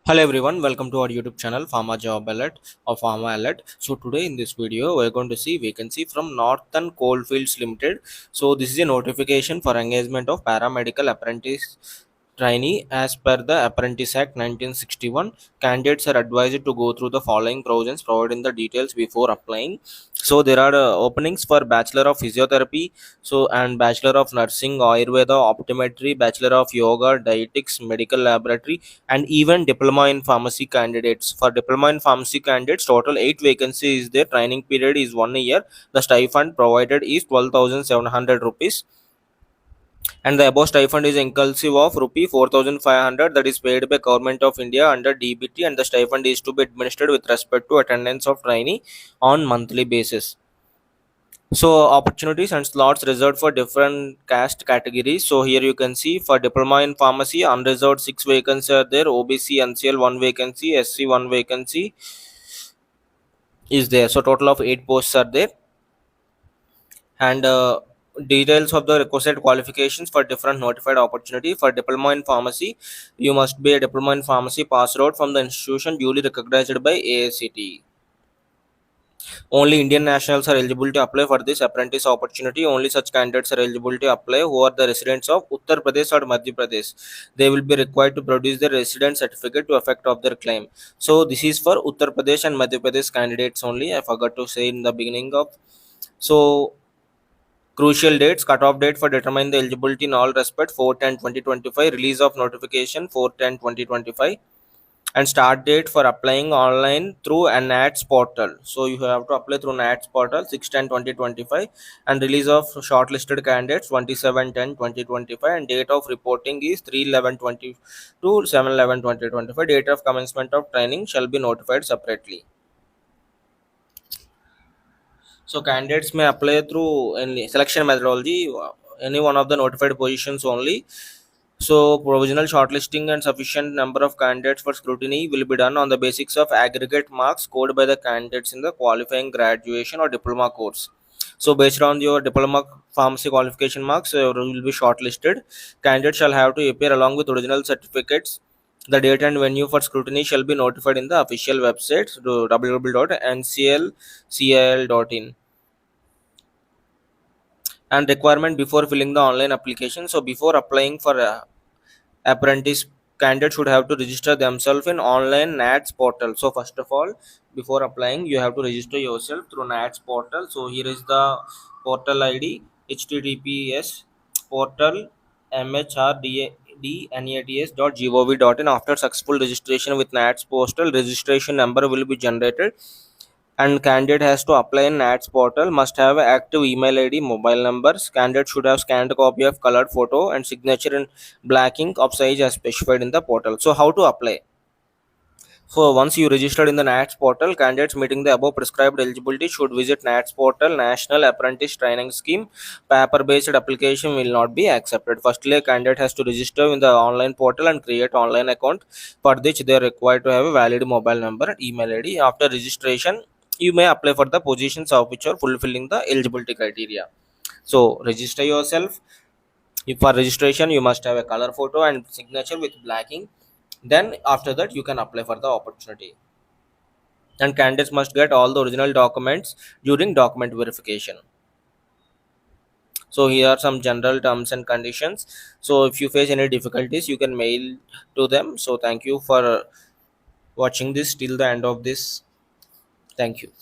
Hello everyone, welcome to our YouTube channel Pharma Job Alert or Pharma Alert. So today in this video we're going to see vacancy from Northern Coalfields Limited. So this is a notification for engagement of paramedical apprentice trainee as per the Apprentice Act 1961. Candidates are advised to go through the following provisions, providing the details before applying. So there are openings for Bachelor of Physiotherapy, and Bachelor of Nursing, Ayurveda, Optometry, Bachelor of Yoga, Dietetics, Medical Laboratory, and even Diploma in Pharmacy candidates. For Diploma in Pharmacy candidates, total 8 vacancies is there. Training period is 1 year. The stipend provided is 12,700 rupees, and the above stipend is inclusive of rupee 4,500 that is paid by Government of India under DBT, and the stipend is to be administered with respect to attendance of trainee on monthly basis. So opportunities and slots reserved for different caste categories. So here you can see for Diploma in Pharmacy, unreserved 6 vacancies are there. OBC NCL 1 vacancy, SC 1 vacancy is there. So total of 8 posts are there. And details of the requisite qualifications for different notified opportunity. For Diploma in Pharmacy, you must be a Diploma in Pharmacy passed out from the institution duly recognized by AICTE. Only Indian nationals are eligible to apply for this apprentice opportunity. Only such candidates are eligible to apply who are the residents of Uttar Pradesh or Madhya Pradesh. They will be required to produce their residence certificate to effect of their claim. So this is for Uttar Pradesh and Madhya Pradesh candidates only. I forgot to say in the beginning of. So crucial dates, cutoff date for determining the eligibility in all respect 4/10/2025, release of notification 4/10/2025, and start date for applying online through an ads portal. So you have to apply through an ads portal 6/10/2025, and release of shortlisted candidates 27/10/2025, and date of reporting is 3/11/20 to 7/11/2025. Date of commencement of training shall be notified separately. So candidates may apply through any selection methodology, any one of the notified positions only. So provisional shortlisting and sufficient number of candidates for scrutiny will be done on the basis of aggregate marks scored by the candidates in the qualifying graduation or diploma course. So based on your diploma pharmacy qualification marks, you will be shortlisted. Candidates shall have to appear along with original certificates. The date and venue for scrutiny shall be notified in the official website www.nclcil.in. And requirement before filling the online application. So before applying for apprentice, candidates should have to register themselves in online NATS portal. So first of all, before applying, you have to register yourself through NATS portal. So here is the portal ID: https portal mhrdnats.gov.in. After successful registration with NATS portal, registration number will be generated, and candidate has to apply in NATS portal, must have active email ID, mobile numbers. Candidate should have scanned a copy of colored photo and signature in black ink of size as specified in the portal. So how to apply? So once you registered in the NATS portal, candidates meeting the above prescribed eligibility should visit NATS portal, National Apprentice Training Scheme. Paper-based application will not be accepted. Firstly, a candidate has to register in the online portal and create online account, for which they are required to have a valid mobile number and email ID. After registration, you may apply for the positions of which are fulfilling the eligibility criteria. So register yourself. If for registration, you must have a color photo and signature with black ink. Then after that, you can apply for the opportunity. And candidates must get all the original documents during document verification. So here are some general terms and conditions. So if you face any difficulties, you can mail to them. So thank you for watching this till the end of this. Thank you.